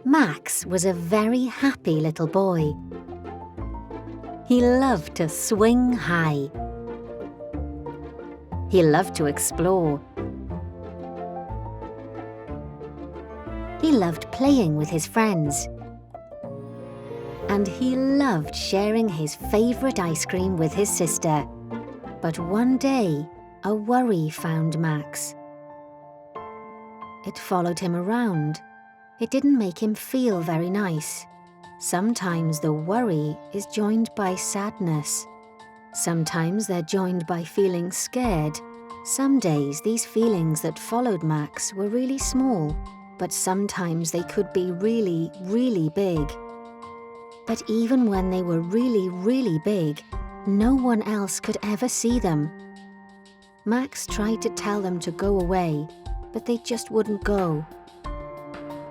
Max was a very happy little boy. He loved to swing high. He loved to explore. He loved playing with his friends. And he loved sharing his favourite ice cream with his sister. But one day, a worry found Max. It followed him around. It didn't make him feel very nice. Sometimes the worry is joined by sadness. Sometimes they're joined by feeling scared. Some days these feelings that followed Max were really small, but sometimes they could be really, really big. But even when they were really, really big, no one else could ever see them. Max tried to tell them to go away, but they just wouldn't go.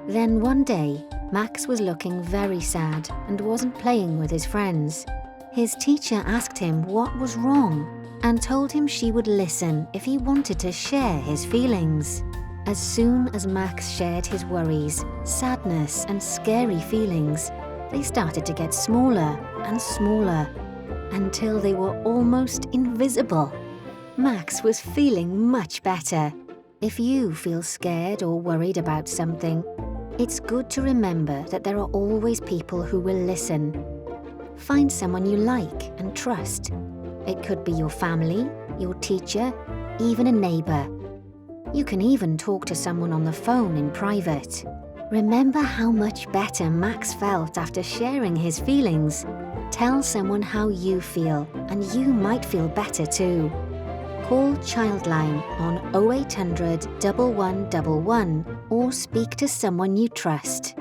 Then one day, Max was looking very sad and wasn't playing with his friends. His teacher asked him what was wrong and told him she would listen if he wanted to share his feelings. As soon as Max shared his worries, sadness and scary feelings, they started to get smaller and smaller until they were almost invisible. Max was feeling much better. If you feel scared or worried about something, it's good to remember that there are always people who will listen. Find someone you like and trust. It could be your family, your teacher, even a neighbour. You can even talk to someone on the phone in private. Remember how much better Max felt after sharing his feelings. Tell someone how you feel, and you might feel better too. Call Childline on 0800 1111 or speak to someone you trust.